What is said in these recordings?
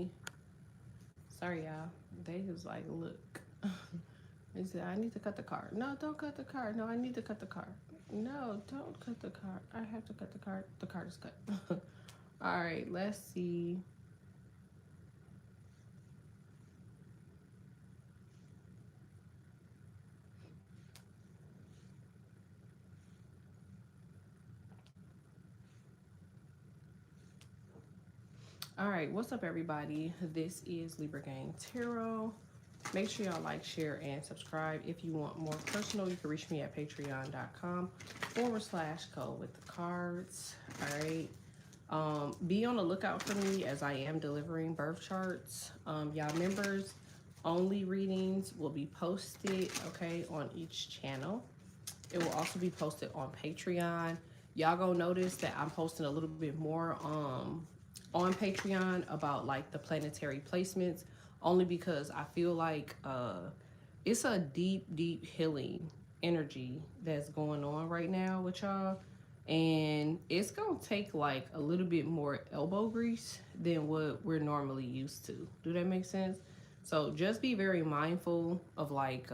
everybody. Sorry, y'all. They was like, look. They said, I need to cut the card. No, don't cut the card. No, I need to cut the card. No, don't cut the card. I have to cut the card. The card is cut. All right, let's see. All right, what's up, everybody? This is Libra Gang Tarot. Make sure y'all like, share, and subscribe. If you want more personal, you can reach me at patreon.com/go with the cards. All right. Be on the lookout for me as I am delivering birth charts. Y'all members only readings will be posted, okay, on each channel. It will also be posted on Patreon. Y'all gonna notice that I'm posting a little bit more on Patreon about like the planetary placements, only because I feel like it's a deep healing energy that's going on right now with y'all, and it's gonna take like a little bit more elbow grease than what we're normally used to. Do that make sense? So just be very mindful of like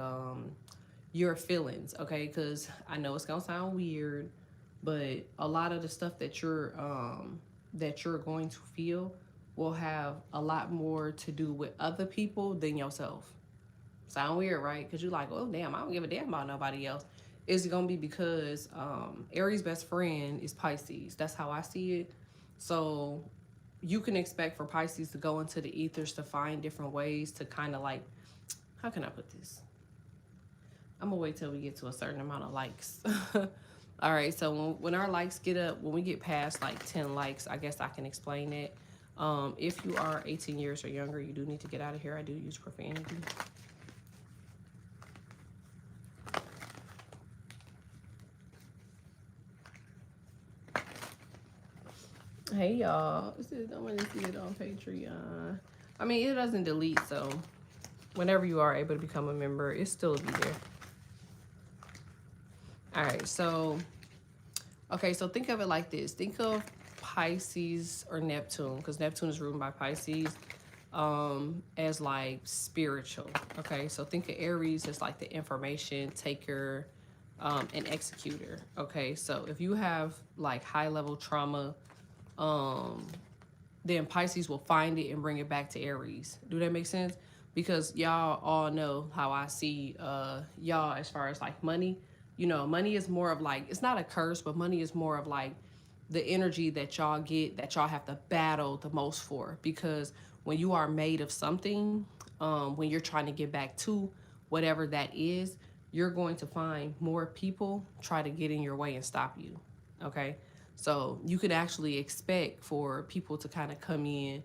your feelings, okay? Because I know it's gonna sound weird, but a lot of the stuff that you're going to feel will have a lot more to do with other people than yourself. Sound weird, right? Because you're like, oh damn, I don't give a damn about nobody else. It's gonna be because Aries' best friend is Pisces. That's how I see it. So you can expect for Pisces to go into the ethers to find different ways to kind of like, how can I put this? I'm gonna wait till we get to a certain amount of likes. All right, so when our likes get up, when we get past like 10 likes, I guess I can explain it. If you are 18 years or younger, you do need to get out of here. I do use profanity. Hey y'all, this is, I'm gonna see it on Patreon. I mean, it doesn't delete, so whenever you are able to become a member, it still be there. All right, so, okay, so think of it like this. Think of Pisces or Neptune, because Neptune is ruled by Pisces, as like spiritual, okay? So think of Aries as like the information taker and executor, okay? So if you have like high-level trauma, then Pisces will find it and bring it back to Aries. Do that make sense? Because y'all all know how I see y'all as far as like money. You know, money is more of like, it's not a curse, but money is more of like the energy that y'all get, that y'all have to battle the most for. Because when you are made of something, when you're trying to get back to whatever that is, you're going to find more people try to get in your way and stop you, okay? So you could actually expect for people to kind of come in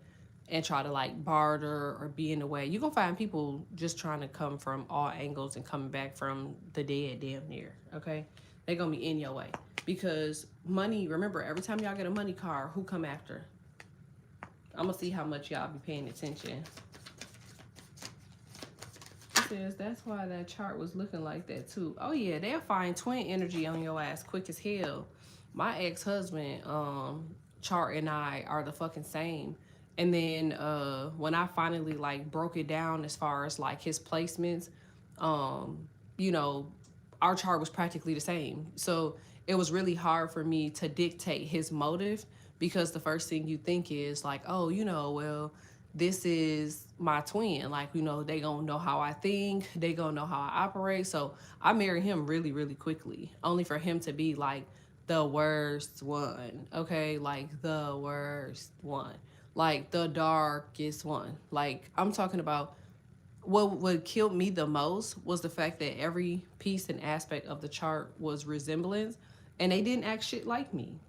and try to like barter or be in the way. You're gonna find people just trying to come from all angles and coming back from the dead damn near, okay? They're gonna be in your way. Because money, remember, every time y'all get a money card, who come after? I'm gonna see how much y'all be paying attention. It says that's why that chart was looking like that too. Oh yeah, they'll find twin energy on your ass quick as hell. My ex-husband, chart and I are the fucking same. And then when I finally like broke it down as far as like his placements, you know, our chart was practically the same. So it was really hard for me to dictate his motive, because the first thing you think is like, oh, you know, well, this is my twin. Like, you know, they gonna know how I think, they gonna know how I operate. So I married him really quickly, only for him to be like the worst one, okay? Like the worst one, like the darkest one. Like I'm talking about, what killed me the most was the fact that every piece and aspect of the chart was resemblance, and they didn't act shit like me.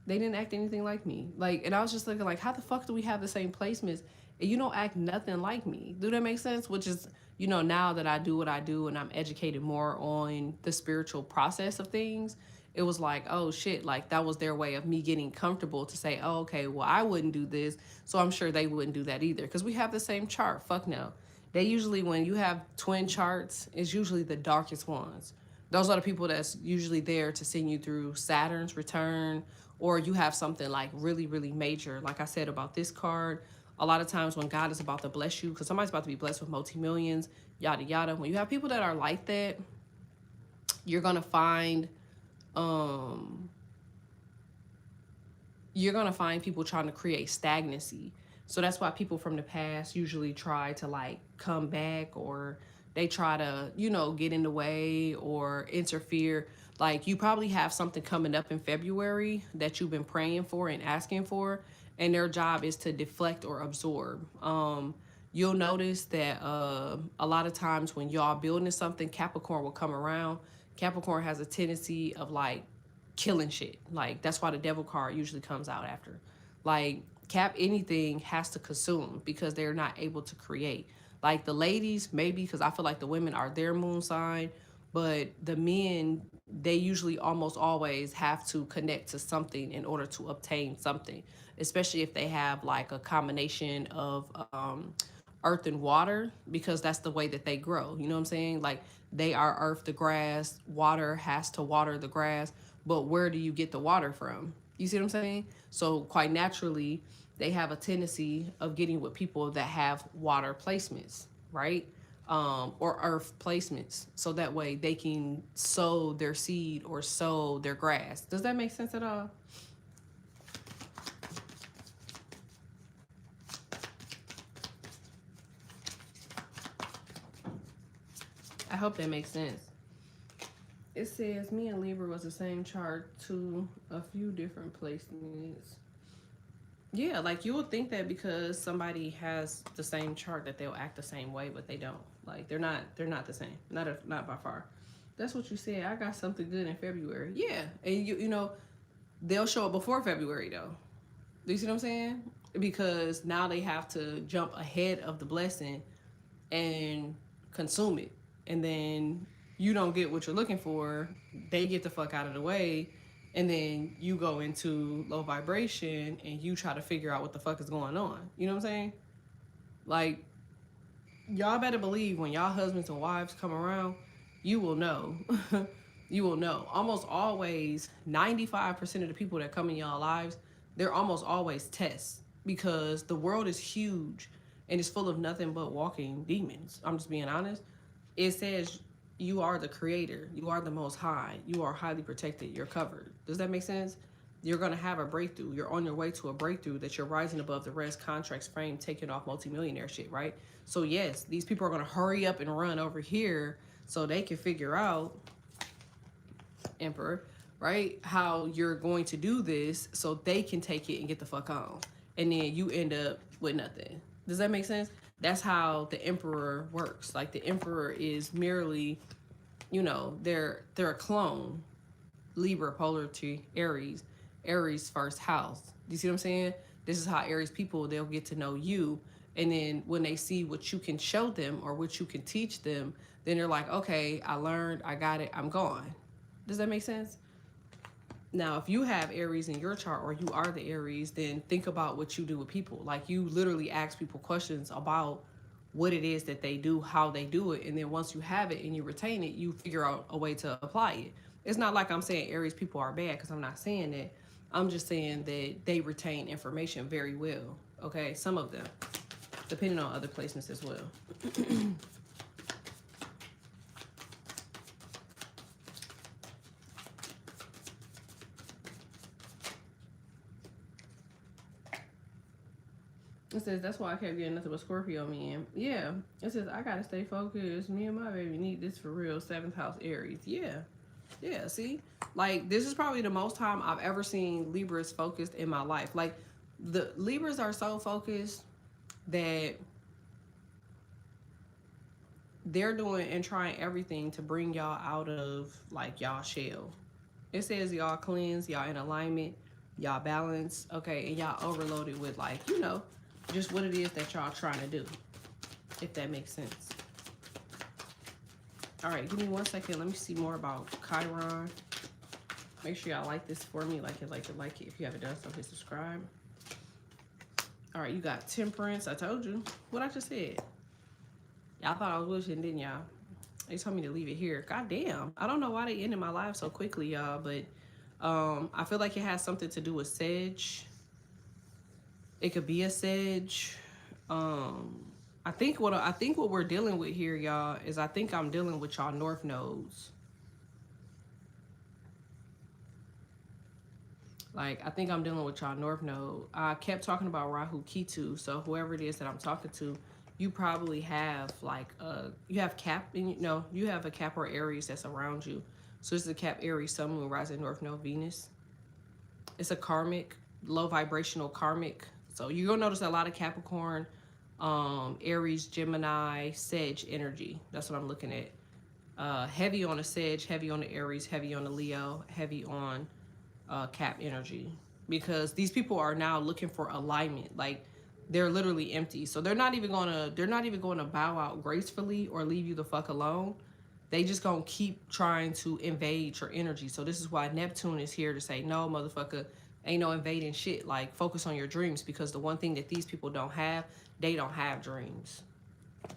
They didn't act anything like me. Like, and I was just thinking, like, how the fuck do we have the same placements and you don't act nothing like me? Do that make sense? Which is, you know, now that I do what I do and I'm educated more on the spiritual process of things, it was like, oh shit, like that was their way of me getting comfortable to say, oh, okay, well, I wouldn't do this, so I'm sure they wouldn't do that either, because we have the same chart. Fuck no. They usually, when you have twin charts, it's usually the darkest ones. Those are the people that's usually there to send you through Saturn's return, or you have something like really major, like I said about this card. a lot of times when God is about to bless you, because somebody's about to be blessed with multi-millions, yada yada. When you have people that are like that, you're gonna find um you're gonna find people trying to create stagnancy. So that's why people from the past usually try to like come back, or they try to, you know, get in the way or interfere. Like you probably have something coming up in February that you've been praying for and asking for, and their job is to deflect or absorb. You'll notice that a lot of times when y'all building something, Capricorn will come around. Capricorn has a tendency of like killing shit. Like that's why the devil card usually comes out after. Like Cap anything has to consume because they're not able to create. Like the ladies, maybe because I feel like the women are their moon sign, but the men, they usually almost always have to connect to something in order to obtain something, especially if they have like a combination of earth and water, because that's the way that they grow. You know what I'm saying? Like they are earth, the grass, water has to water the grass, but where do you get the water from? You see what I'm saying? So quite naturally, they have a tendency of getting with people that have water placements, right? Or earth placements. So that way they can sow their seed or sow their grass. Does that make sense at all? I hope that makes sense. It says me and Libra was the same chart to a few different placements. Yeah, like you would think that because somebody has the same chart that they'll act the same way, but they don't. Like they're not the same. Not by far. That's what you said. I got something good in February. Yeah. And you know, they'll show up before February though. Do you see what I'm saying? Because now they have to jump ahead of the blessing and consume it. And then you don't get what you're looking for. They get the fuck out of the way. And then you go into low vibration and you try to figure out what the fuck is going on. You know what I'm saying? Like, y'all better believe when y'all husbands and wives come around, you will know. You will know. Almost always, 95% of the people that come in y'all lives, they're almost always tests, because the world is huge and it's full of nothing but walking demons. I'm just being honest. It says you are the creator. You are the most high. You are highly protected. You're covered. Does that make sense? You're going to have a breakthrough. You're on your way to a breakthrough, that you're rising above the rest, contracts frame, taking off multimillionaire shit, right? So yes, these people are going to hurry up and run over here so they can figure out, Emperor, right, how you're going to do this so they can take it and get the fuck on. And then you end up with nothing. Does that make sense? That's how the Emperor works. Like the Emperor is merely, you know, they're a clone. Libra, polarity, Aries, Aries first house. Do you see what I'm saying? This is how Aries people, they'll get to know you. And then when they see what you can show them or what you can teach them, then they're like, okay, I learned, I got it, I'm gone. Does that make sense? Now, if you have Aries in your chart or you are the Aries, then think about what you do with people. Like you literally ask people questions about what it is that they do, how they do it. And then once you have it and you retain it, you figure out a way to apply it. It's not like I'm saying Aries people are bad, because I'm not saying that. I'm just saying that they retain information very well. Okay, some of them, depending on other placements as well. It says, that's why I kept getting nothing but Scorpio men. Yeah. It says, I gotta stay focused. Me and my baby need this for real. 7th house Aries. Yeah. Yeah, see? Like, this is probably the most time I've ever seen Libras focused in my life. Like, the Libras are so focused that they're doing and trying everything to bring y'all out of, like, y'all shell. It says y'all cleanse, y'all in alignment, y'all balance, okay? And y'all overloaded with, like, you know, just what it is that y'all trying to do, if that makes sense. All right, give me 1 second. Let me see more about Chiron. Make sure y'all like this for me. Like it. If you haven't done so, hit subscribe. All right, you got Temperance. I told you what I just said. Y'all thought I was wishing, didn't y'all? They told me to leave it here. God damn. I don't know why they ended my life so quickly, y'all, but I feel like it has something to do with Sag. It could be a Sag. I think what we're dealing with here, y'all, is I think I'm dealing with y'all north nodes. Like, I think I'm dealing with y'all north node. I kept talking about Rahu Ketu, so whoever it is that I'm talking to, you probably have like you have Cap, you have a Cap or Aries that's around you. So this is a Cap Aries Sun Moon rising North Node Venus. It's a karmic, low vibrational karmic. So you're gonna notice a lot of Capricorn, Aries, Gemini, Sag energy. That's what I'm looking at. Heavy on the Sag, heavy on the Aries, heavy on the Leo, heavy on Cap energy, because these people are now looking for alignment. Like, they're literally empty, so they're not even gonna bow out gracefully or leave you the fuck alone. They just gonna keep trying to invade your energy. So this is why Neptune is here to say, no, motherfucker, ain't no invading shit. Like, focus on your dreams, because the one thing that these people don't have, they don't have dreams.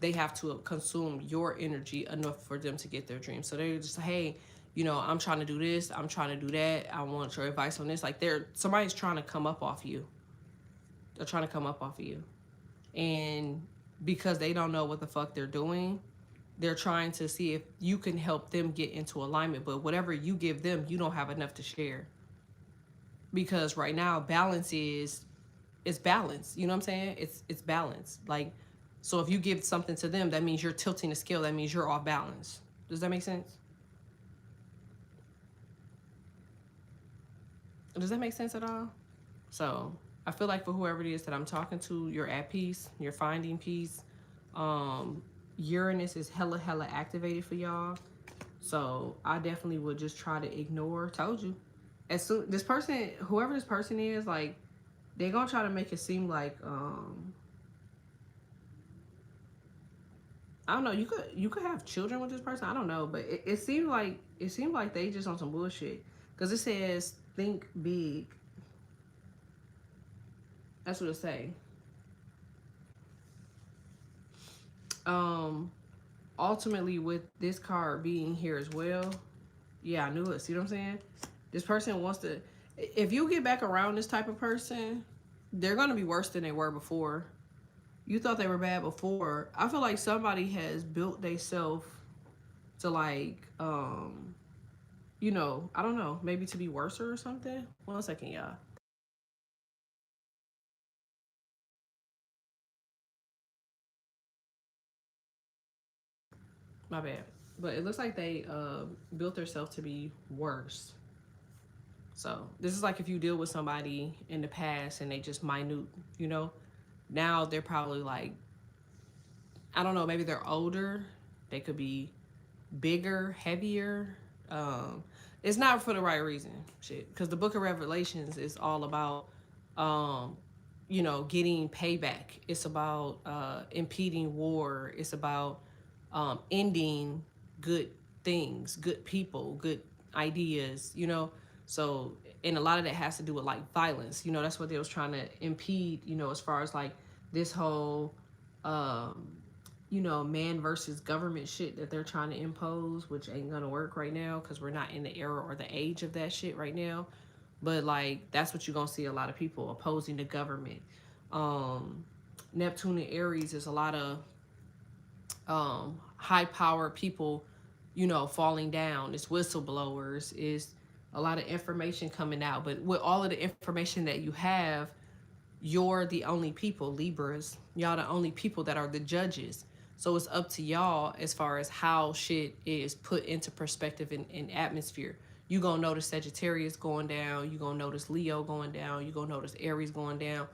They have to consume your energy enough for them to get their dreams. So they're just, hey, I'm trying to do this, I'm trying to do that, I want your advice on this. Like, somebody's trying to come up off you. They're trying to come up off of you. And because they don't know what the fuck they're doing, they're trying to see if you can help them get into alignment. But whatever you give them, you don't have enough to share. Because right now, balance is balance. You know what I'm saying? It's balance. Like, so if you give something to them, that means you're tilting the scale. That means you're off balance. Does that make sense? Does that make sense at all? So I feel like for whoever it is that I'm talking to, you're at peace. You're finding peace. Uranus is hella activated for y'all. So I definitely would just try to ignore. Told you. As soon this person, whoever this person is, like, they're gonna try to make it seem like I don't know. You could have children with this person. I don't know, but it seemed like they just on some bullshit. Because it says think big. That's what it say. Ultimately, with this card being here as well, yeah, I knew it. See what I'm saying? This person wants to. If you get back around this type of person, they're gonna be worse than they were before. You thought they were bad before. I feel like somebody has built themselves to, like, I don't know, maybe to be worse or something. 1 second, y'all. My bad. But it looks like they built themselves to be worse. So this is like if you deal with somebody in the past and they just minute, you know. Now they're probably like, I don't know, maybe they're older. They could be bigger, heavier. It's not for the right reason, shit. Because the Book of Revelations is all about, getting payback. It's about impeding war. It's about ending good things, good people, good ideas. So, and a lot of that has to do with, like, violence. That's what they was trying to impede. As far as, like, this whole man versus government shit that they're trying to impose, which ain't gonna work right now because we're not in the era or the age of that shit right now. But, like, that's what you're gonna see a lot of people opposing the government. Neptune and Aries is a lot of high power people, falling down. It's whistleblowers. It's a lot of information coming out. But with all of the information that you have, you're the only people, Libras. Y'all the only people that are the judges. So it's up to y'all as far as how shit is put into perspective in atmosphere. You gonna notice Sagittarius going down. You gonna notice Leo going down. You gonna notice Aries going down.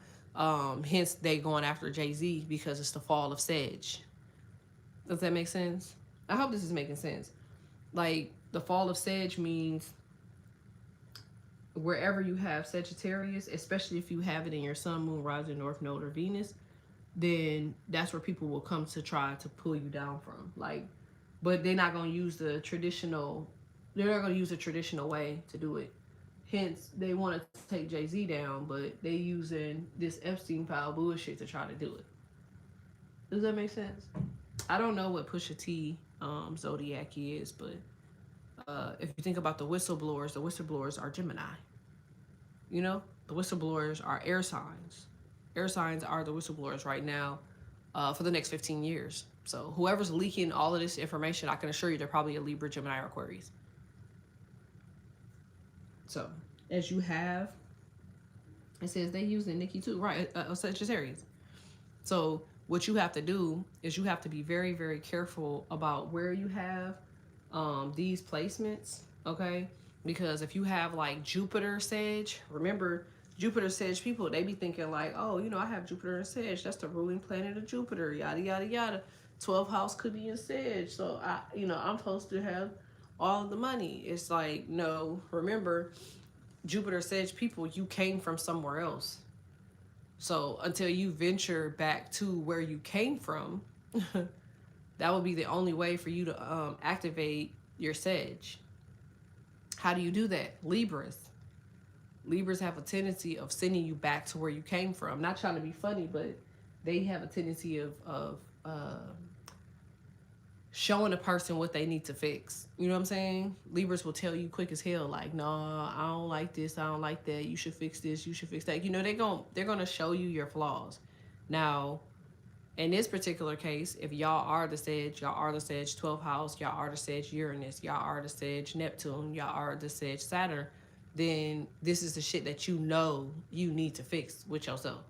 Hence they going after Jay-Z because it's the fall of Sag. Does that make sense? I hope this is making sense. Like, the fall of Sag means wherever you have Sagittarius, especially if you have it in your Sun, Moon, Rising, North Node, or Venus, then that's where people will come to try to pull you down from. Like, but they're not going to use the traditional. They're not going to use the traditional way to do it. Hence, they want to take Jay-Z down, but they using this Epstein file bullshit to try to do it. Does that make sense? I don't know what Pusha T zodiac is, but if you think about the whistleblowers are Gemini. The whistleblowers are air signs. Air signs are the whistleblowers right now for the next 15 years. So whoever's leaking all of this information, I can assure you they're probably a Libra, Gemini, or Aquarius. So as you have, it says they using Nikki too, right? Such as Aries. So what you have to do is you have to be very, very careful about where you have these placements, okay? Because if you have like Jupiter Sage, remember Jupiter Sage people, they be thinking like, oh, you know, I have Jupiter and Sage. That's the ruling planet of Jupiter, yada, yada, yada. 12th house could be in Sage. So, I'm supposed to have all of the money. It's like, no, remember, Jupiter Sage people, you came from somewhere else. So until you venture back to where you came from, that would be the only way for you to activate your Sage. How do you do that? Libras. Libras have a tendency of sending you back to where you came from. I'm not trying to be funny, but they have a tendency of showing a person what they need to fix. You know what I'm saying? Libras will tell you quick as hell, like, no, I don't like this, I don't like that, you should fix this, you should fix that. You know, they're gonna show you your flaws. Now, in this particular case, if y'all are the Sage, y'all are the Sage 12th house, y'all are the Sage Uranus, y'all are the Sage Neptune, y'all are the Sage Saturn, then this is the shit that you know you need to fix with yourself.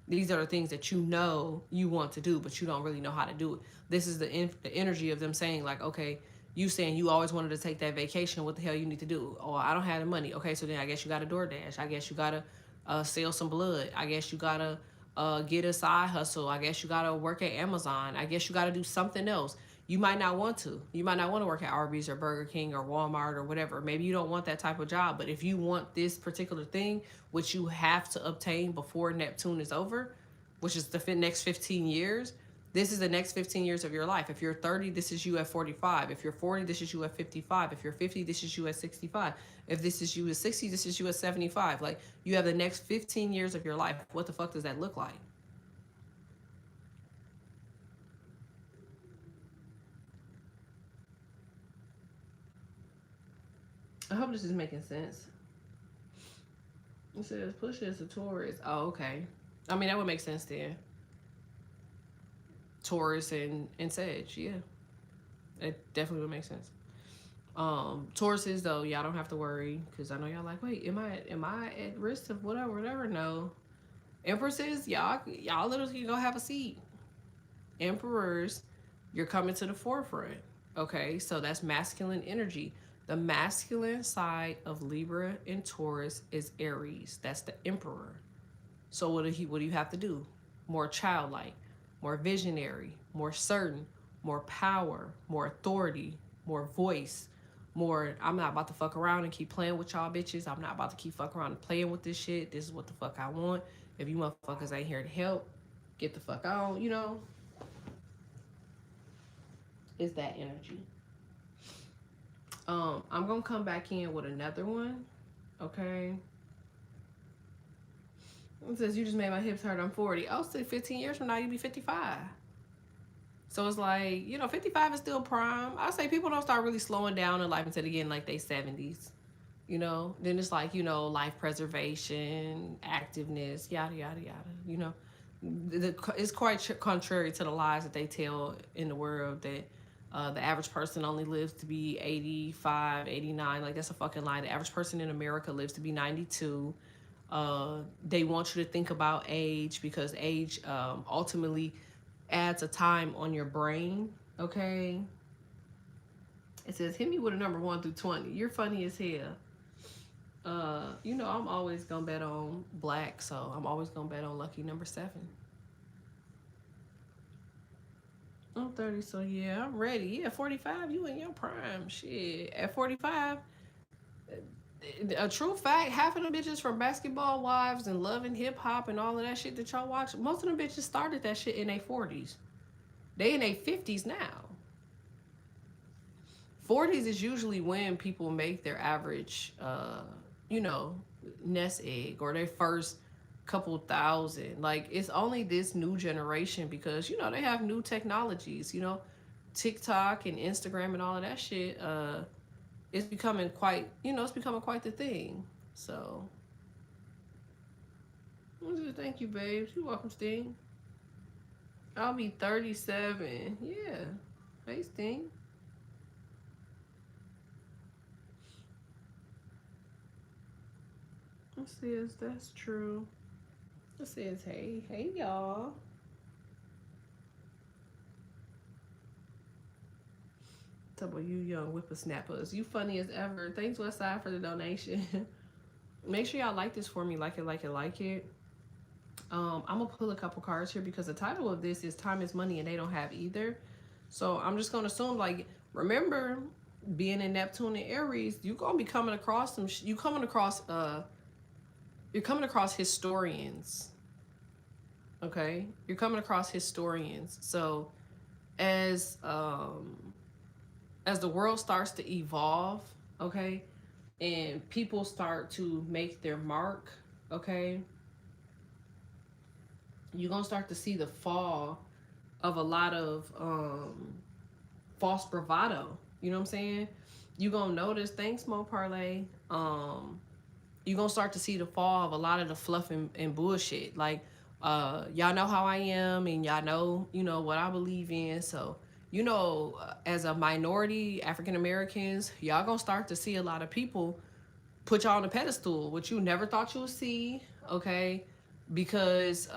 These are the things that you know you want to do, but you don't really know how to do it. This is the energy of them saying like, okay, you saying you always wanted to take that vacation. What the hell you need to do? Oh, I don't have the money. Okay, so then I guess you got to DoorDash. I guess you got to sell some blood. I guess you got to get a side hustle. I guess you got to work at Amazon. I guess you got to do something else. You might not want to. You might not want to work at Arby's or Burger King or Walmart or whatever. Maybe you don't want that type of job. But if you want this particular thing, which you have to obtain before Neptune is over, which is the next 15 years, this is the next 15 years of your life. If you're 30, this is you at 45. If you're 40, this is you at 55. If you're 50, this is you at 65. If this is you at 60, this is you at 75. Like, you have the next 15 years of your life. What the fuck does that look like? I hope this is making sense. It says push is a Taurus. Oh, okay. I mean, that would make sense then. Taurus and Sag, yeah. It definitely would make sense. Tauruses though, y'all don't have to worry, because I know y'all like, wait, am I at risk of whatever? No. Empresses, y'all literally can go have a seat. Emperors, you're coming to the forefront. Okay, so that's masculine energy. The masculine side of Libra and Taurus is Aries. That's the emperor. So what do you have to do? More childlike, more visionary, more certain, more power, more authority, more voice, more, I'm not about to fuck around and keep playing with y'all bitches. I'm not about to keep fucking around and playing with this shit. This is what the fuck I want. If you motherfuckers ain't here to help, get the fuck on, you know? Is that energy. I'm gonna come back in with another one, okay? It says, you just made my hips hurt, I'm 40. Oh, so 15 years from now, you'll be 55. So it's like, 55 is still prime. I say people don't start really slowing down in life until they get in like their 70s. Then it's like, life preservation, activeness, yada, yada, yada. It's quite contrary to the lies that they tell in the world that the average person only lives to be 85, 89. Like, that's a fucking lie. The average person in America lives to be 92. They want you to think about age because age ultimately adds a time on your brain, okay? It says, hit me with a number 1 through 20. You're funny as hell. I'm always gonna bet on black, so I'm always gonna bet on lucky number 7. I'm 30, so yeah, I'm ready. Yeah, 45, you in your prime. Shit. At 45, a true fact, half of them bitches from Basketball Wives and Love and Hip Hop and all of that shit that y'all watch, most of them bitches started that shit in their 40s. They in their 50s now. 40s is usually when people make their average, nest egg or their first couple thousand. Like, it's only this new generation because, they have new technologies, TikTok and Instagram and all of that shit. It's becoming quite the thing. So, Thank you, babes. You're welcome, Sting. I'll be 37. Yeah. Hey, Sting. It says that's true. It says, hey, y'all. Talk about you young whippersnappers. You funny as ever. Thanks, Westside, for the donation. Make sure y'all like this for me. Like it. I'm gonna pull a couple cards here because the title of this is Time is Money and they don't have either. So I'm just gonna assume, like, remember being in Neptune and Aries, you're gonna be coming across you're coming across historians. Okay? You're coming across historians. So as the world starts to evolve, okay, and people start to make their mark, okay, you're gonna start to see the fall of a lot of false bravado. You know what I'm saying? You're gonna notice, thanks Mo Parlay, you're gonna start to see the fall of a lot of the fluff and bullshit. Like, y'all know how I am and y'all know, what I believe in. So, as a minority, African Americans, y'all gonna start to see a lot of people put y'all on a pedestal, which you never thought you would see, okay? Because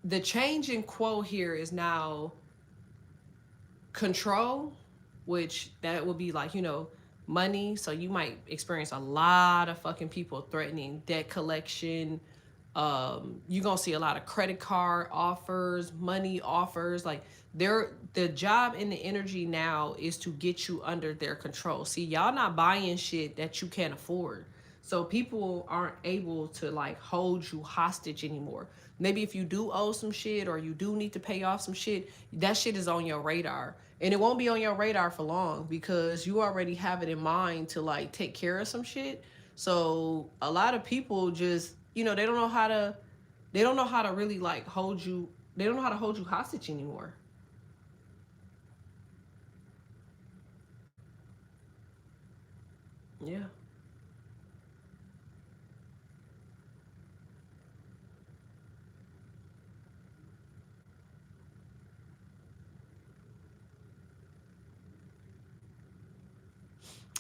the change in quo here is now control, which that would be like, money. So you might experience a lot of fucking people threatening debt collection. You're gonna see a lot of credit card offers, money offers. Like, the job and the energy now is to get you under their control. See, y'all not buying shit that you can't afford. So people aren't able to like hold you hostage anymore. Maybe if you do owe some shit or you do need to pay off some shit, that shit is on your radar. And it won't be on your radar for long because you already have it in mind to like take care of some shit. So a lot of people just, they don't know how to really like hold you. They don't know how to hold you hostage anymore. Yeah.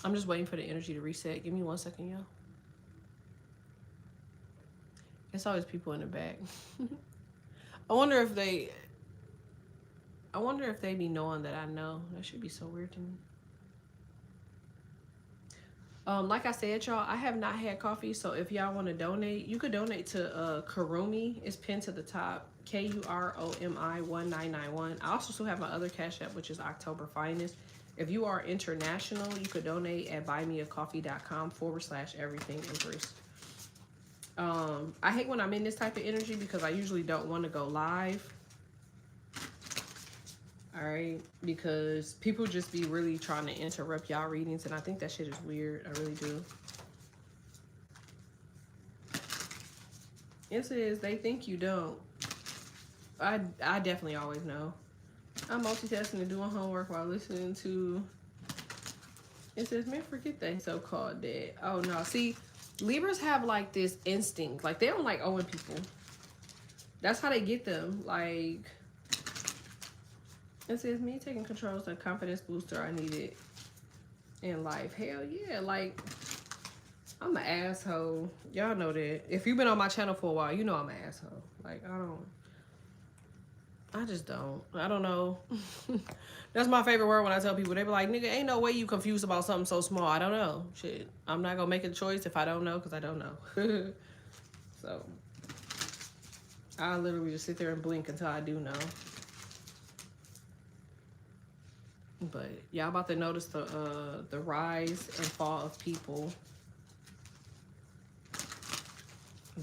I'm just waiting for the energy to reset. Give me 1 second, y'all. It's always people in the back. I wonder if they be knowing that I know. That should be so weird to me. Like I said, y'all, I have not had coffee, so if y'all want to donate, you could donate to Kurumi. It's pinned to the top. KUROMI 1991. I also still have my other cash app, which is October Finest. If you are international, you could donate at buymeacoffee.com/everything interest. I hate when I'm in this type of energy because I usually don't want to go live. All right, because people just be really trying to interrupt y'all readings, and I think that shit is weird. I really do. It says they think you don't. I definitely always know. I'm multitasking and doing homework while listening to. It says, man, forget that so-called dead. Oh no, see, Libras have like this instinct, like they don't like owing people. That's how they get them. Like, it says, me taking control is a confidence booster I needed in life. Hell yeah, like, I'm an asshole. Y'all know that. If you've been on my channel for a while, you know I'm an asshole. Like, I just don't. I don't know. That's my favorite word when I tell people. They be like, nigga, ain't no way you confused about something so small. I don't know. Shit. I'm not going to make a choice if I don't know because I don't know. So, I literally just sit there and blink until I do know. But y'all about to notice the rise and fall of people.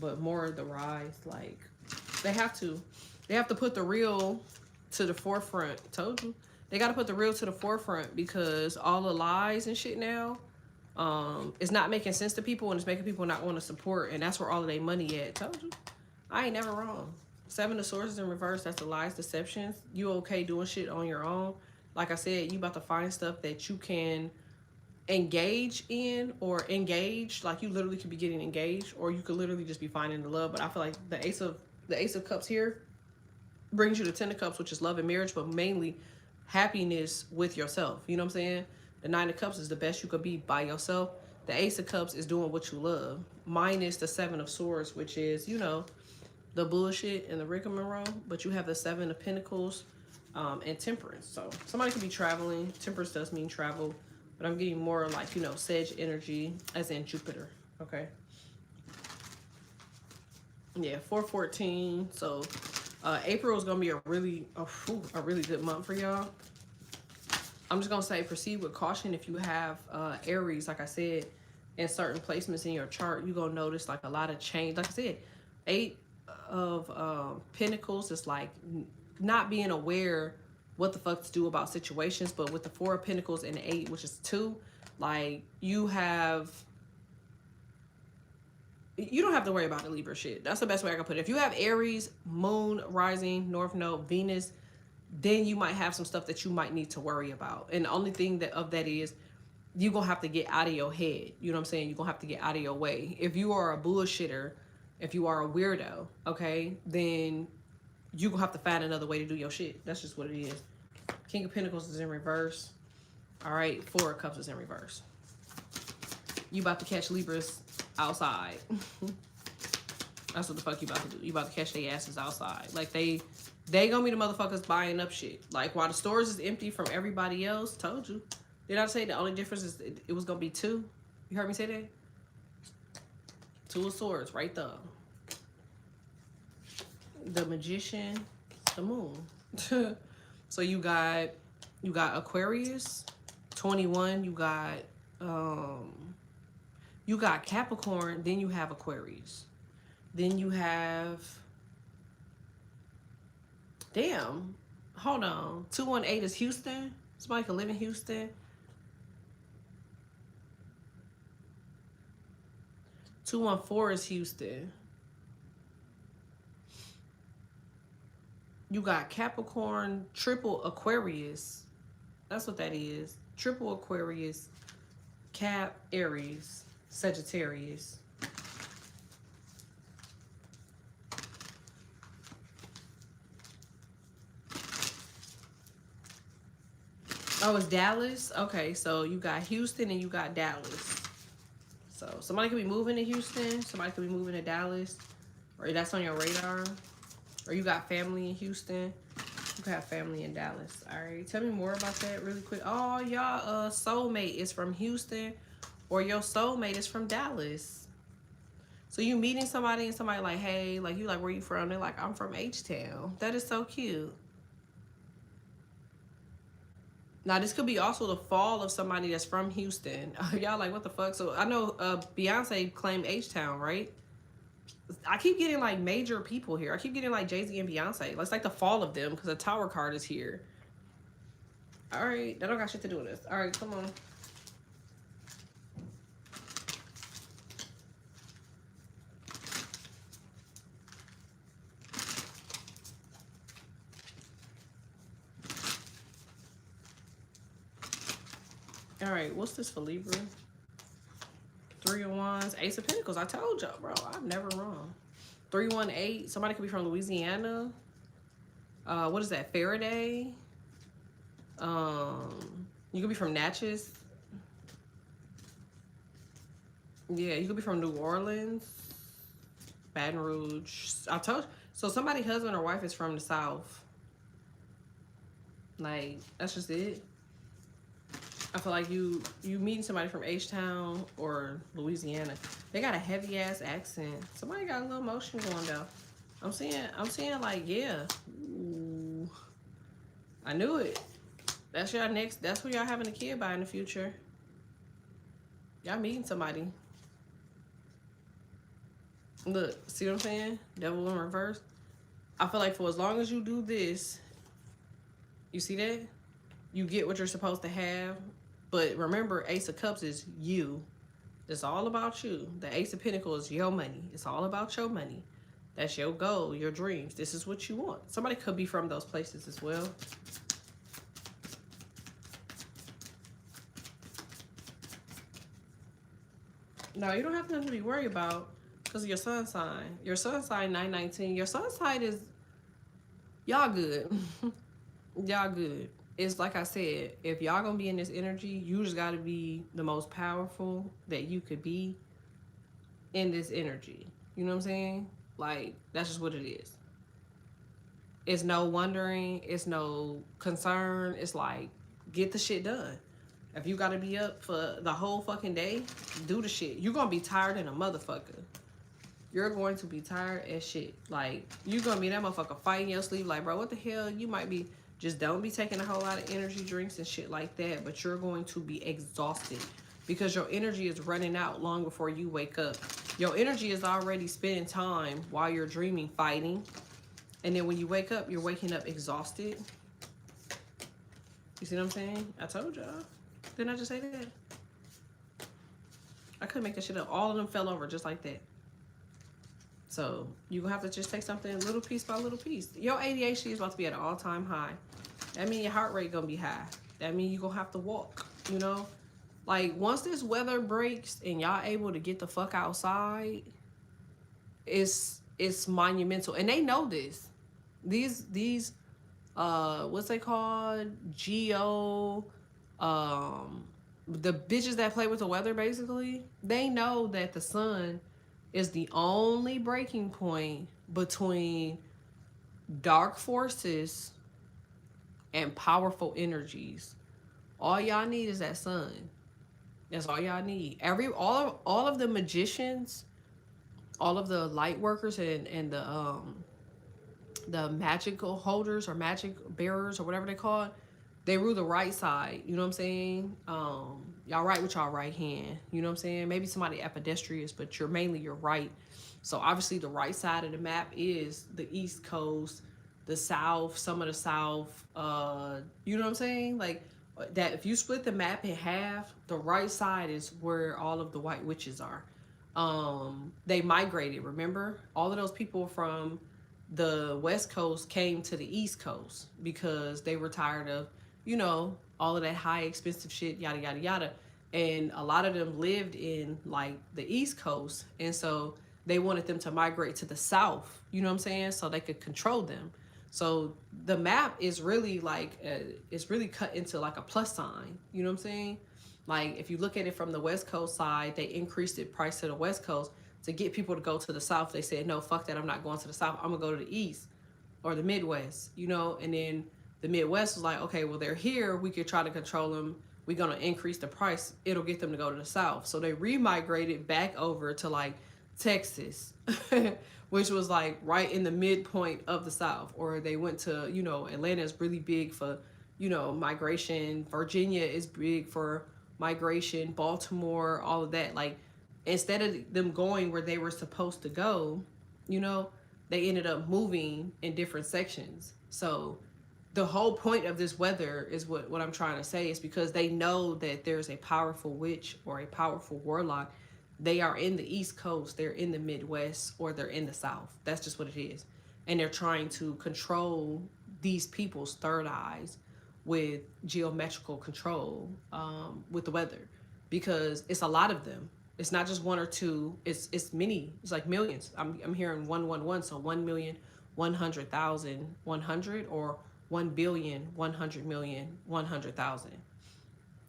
But more of the rise. Like, they have to put the real to the forefront. Told you. They got to put the real to the forefront because all the lies and shit now, it's not making sense to people and it's making people not want to support. And that's where all of their money at. Told you. I ain't never wrong. 7 of Swords in reverse. That's the lies, deceptions. You okay doing shit on your own. Like I said, you about to find stuff that you can engage in or engage, like you literally could be getting engaged, or you could literally just be finding the love. But I feel like the Ace of Cups here brings you the Ten of Cups, which is love and marriage, but mainly happiness with yourself. You know what I'm saying? The Nine of Cups is the best you could be by yourself. The Ace of Cups is doing what you love, minus the Seven of Swords, which is, you know, the bullshit and the rigmarole. But you have the Seven of Pentacles and Temperance. So somebody could be traveling. Temperance does mean travel, but I'm getting more like, you know, Sage energy, as in Jupiter. Okay. Yeah, 4/14. So April is gonna be a really good month for y'all. I'm just gonna say proceed with caution. If you have Aries, like I said, in certain placements in your chart, you're gonna notice like a lot of change. Like I said, 8 of Pentacles is like not being aware what the fuck to do about situations. But with the 4 of Pentacles and the 8, which is 2, like you don't have to worry about the Libra shit. That's the best way I can put it. If you have Aries, Moon, Rising, North Node, Venus, then you might have some stuff that you might need to worry about. And the only thing that is, you're going to have to get out of your head. You know what I'm saying? You're going to have to get out of your way. If you are a bullshitter, if you are a weirdo, okay, then you're going to have to find another way to do your shit. That's just what it is. King of Pentacles is in reverse. All right, 4 of Cups is in reverse. You about to catch Libras outside. That's what the fuck you about to do. You about to catch their asses outside. Like they gonna be the motherfuckers buying up shit. Like while the stores is empty from everybody else. Told you. Did I say the only difference is it was gonna be 2? You heard me say that? 2 of Swords right there. The Magician, the Moon. So you got Aquarius, 21. You got Capricorn, then you have Aquarius. Then you have, damn, hold on. 218 is Houston. Somebody can live in Houston. 214 is Houston. You got Capricorn, triple Aquarius. That's what that is. Triple Aquarius, Cap, Aries, Sagittarius. Oh, it's Dallas? Okay, so you got Houston and you got Dallas. So somebody could be moving to Houston. Somebody could be moving to Dallas. Or that's on your radar. Or you got family in Houston. You could have family in Dallas. All right, tell me more about that really quick. Oh, y'all soulmate is from Houston. Or your soulmate is from Dallas. So you meeting somebody and somebody like, hey, like you like, where you from? They're like, I'm from H-Town. That is so cute. Now, this could be also the fall of somebody that's from Houston. Y'all like, what the fuck? So, I know Beyonce claimed H-Town, right? I keep getting, like, major people here. I keep getting, like, Jay-Z and Beyonce. It's like the fall of them because the Tower card is here. All right. That don't got shit to do with this. All right, come on. All right, what's this for Libra? 3 of Wands, Ace of Pentacles. I told y'all, bro. I'm never wrong. 318. Somebody could be from Louisiana. What is that? Faraday. You could be from Natchez. Yeah, you could be from New Orleans, Baton Rouge. I told you. So somebody, husband or wife, is from the South. Like, that's just it. I feel like you meeting somebody from H-Town or Louisiana. They got a heavy ass accent. Somebody got a little emotion going down. I'm seeing like, yeah. Ooh. I knew it. That's your next. That's who y'all having a kid by in the future. Y'all meeting somebody. Look, see what I'm saying? Devil in reverse. I feel like for as long as you do this, you see that? You get what you're supposed to have. But remember, Ace of Cups is you. It's all about you. The Ace of Pentacles is your money. It's all about your money. That's your goal, your dreams. This is what you want. Somebody could be from those places as well. No, you don't have nothing to be worried about because of your sun sign. Your sun sign 919. Your sun sign is y'all good. Y'all good. It's like I said, if y'all gonna be in this energy, you just gotta be the most powerful that you could be in this energy. You know what I'm saying? Like, that's just what it is. It's no wondering, it's no concern. It's like, get the shit done. If you gotta be up for the whole fucking day, do the shit. You're gonna be tired in a motherfucker. You're going to be tired as shit. Like, you gonna be that motherfucker fighting your sleep. Like, bro, what the hell? You might be, just don't be taking a whole lot of energy drinks and shit like that. But you're going to be exhausted because your energy is running out long before you wake up. Your energy is already spending time while you're dreaming, fighting. And then when you wake up, you're waking up exhausted. You see what I'm saying? I told y'all. Didn't I just say that? I couldn't make that shit up. All of them fell over just like that. So you're going to have to just take something little piece by little piece. Your ADHD is about to be at an all-time high. That means your heart rate going to be high. That means you're going to have to walk, you know? Like, once this weather breaks and y'all able to get the fuck outside, it's monumental. And they know this. These what's they called? The bitches that play with the weather, basically, they know that the sun is the only breaking point between dark forces and powerful energies. All y'all need is that sun. That's all y'all need. All of the magicians, all of the light workers and the magical holders or magic bearers or whatever they call it, they rule the right side. You know what I'm saying? Y'all right with y'all right hand. You know what I'm saying? Maybe somebody ambidextrous, but you're mainly your right. So obviously the right side of the map is the East Coast, the South, some of the South. You know what I'm saying? Like that. If you split the map in half, the right side is where all of the white witches are. They migrated. Remember, all of those people from the West Coast came to the East Coast because they were tired of, you know, all of that high expensive shit, yada yada yada. And a lot of them lived in like the East Coast, and so they wanted them to migrate to the South, you know what I'm saying, so they could control them. So the map is really like it's really cut into like a plus sign, you know what I'm saying? Like if you look at it from the West Coast side, they increased the price to the West Coast to get people to go to the South. They said, no, fuck that, I'm not going to the South, I'm gonna go to the East or the Midwest, you know. And then the Midwest was like, okay, well, they're here, we could try to control them, we're gonna increase the price, it'll get them to go to the South. So they remigrated back over to like Texas, which was like right in the midpoint of the South. Or they went to, you know, Atlanta is really big for, you know, migration. Virginia is big for migration. Baltimore, all of that. Like, instead of them going where they were supposed to go, you know, they ended up moving in different sections. So the whole point of this weather is what I'm trying to say is because they know that there's a powerful witch or a powerful warlock. They are in the East Coast, they're in the Midwest, or they're in the South. That's just what it is. And they're trying to control these people's third eyes with geometrical control, with the weather, because it's a lot of them. It's not just one or two. It's many. It's like millions. I'm hearing 111. So 1,100,100 or 1,100,100,000.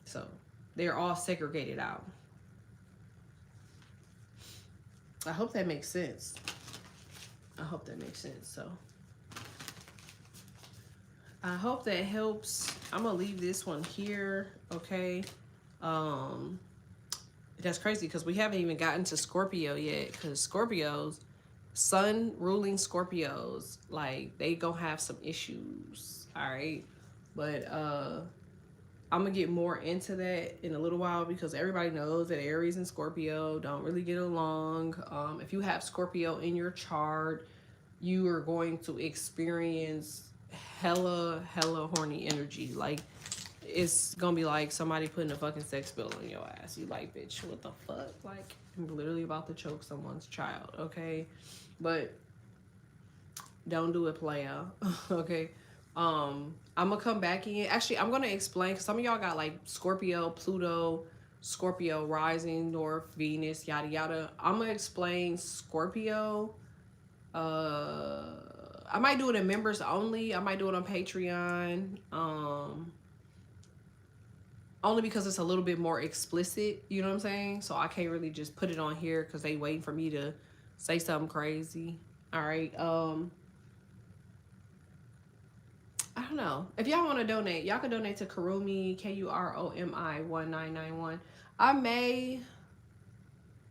So they're all segregated out. I hope that makes sense. I hope that makes sense. So I hope that helps. I'm gonna leave this one here. Okay. That's crazy because we haven't even gotten to Scorpio yet, because Scorpios, sun ruling Scorpios, like they gonna have some issues. All right. But I'm gonna get more into that in a little while, because everybody knows that Aries and Scorpio don't really get along. If you have Scorpio in your chart, you are going to experience hella horny energy. Like, it's gonna be like somebody putting a fucking sex pill on your ass. You like, bitch, what the fuck? Like, I'm literally about to choke someone's child, okay? But don't do it, playa. Okay. I'm gonna come back in. Actually, I'm gonna explain, because some of y'all got like Scorpio, Pluto, Scorpio rising, North, Venus, yada yada. I'm gonna explain Scorpio. I might do it in members only. I might do it on Patreon. Only because it's a little bit more explicit, you know what I'm saying? So I can't really just put it on here because they waiting for me to say something crazy. All right. I don't know. If y'all want to donate, y'all can donate to Kurumi, Kuromi 1991. I may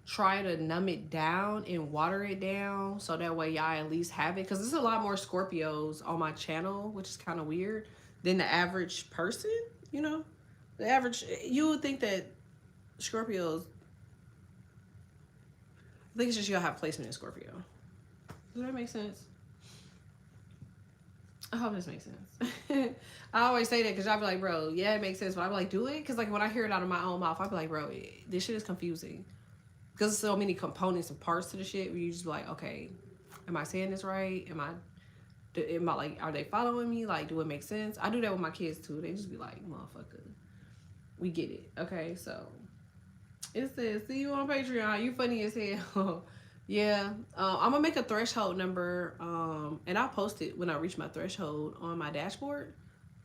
try to numb it down and water it down so that way y'all at least have it, because there's a lot more Scorpios on my channel, which is kind of weird, than the average person. You know, the average, you would think that Scorpios, I think it's just y'all have placement in Scorpio. Does that make sense? I hope this makes sense. I always say that because y'all be like, bro, yeah, it makes sense, but I be like, do it? Because like when I hear it out of my own mouth, I be like, bro, this shit is confusing. Because there's so many components and parts to the shit where you just be like, okay, am I saying this right? Am I like, are they following me? Like, do it make sense? I do that with my kids too. They just be like, motherfucker, we get it. Okay, so it says, see you on Patreon. You funny as hell. Yeah, I'm gonna make a threshold number, and I'll post it when I reach my threshold on my dashboard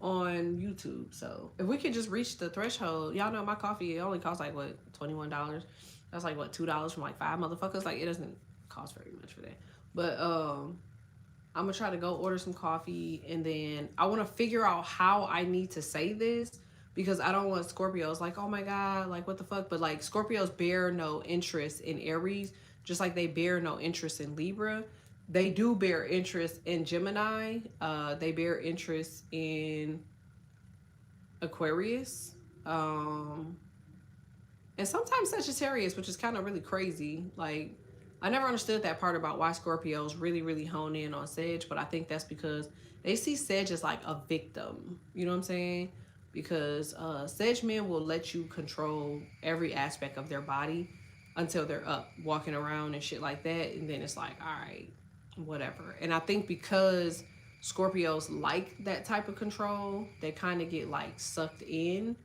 on YouTube. So if we could just reach the threshold, y'all know my coffee, it only costs like what, $21. That's like what, $2 from like 5 motherfuckers. Like it doesn't cost very much for that. But I'm gonna try to go order some coffee, and then I want to figure out how I need to say this, because I don't want Scorpios like, oh my god, like what the fuck. But like Scorpios bear no interest in Aries, just like they bear no interest in Libra. They do bear interest in Gemini. They bear interest in Aquarius. And sometimes Sagittarius, which is kind of really crazy. Like, I never understood that part about why Scorpios really, really hone in on Sag, but I think that's because they see Sag as like a victim. You know what I'm saying? Because Sag men will let you control every aspect of their body until they're up walking around and shit like that, and then it's like, all right, whatever. And I think because Scorpios like that type of control, they kind of get like sucked in.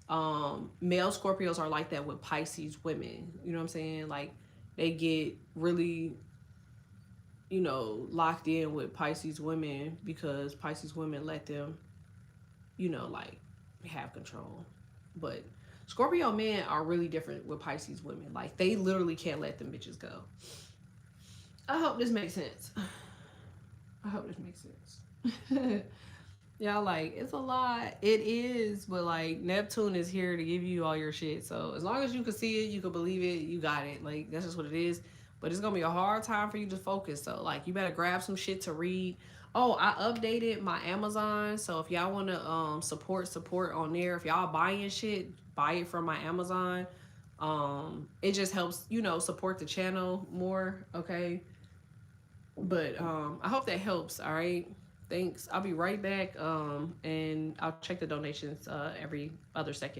Male Scorpios are like that with Pisces women, you know what I'm saying? Like they get really, you know, locked in with Pisces women because Pisces women let them, you know, like have control. But Scorpio men are really different with Pisces women. Like they literally can't let them bitches go. I hope this makes sense. I hope this makes sense. Y'all, like, it's a lot. It is, but like Neptune is here to give you all your shit. So as long as you can see it, you can believe it, you got it. Like that's just what it is. But it's gonna be a hard time for you to focus. So like you better grab some shit to read. Oh, I updated my Amazon. So if y'all wanna support on there. If y'all buying shit, buy it from my Amazon. It just helps, you know, support the channel more. Okay. But I hope that helps. All right. Thanks. I'll be right back. And I'll check the donations every other second.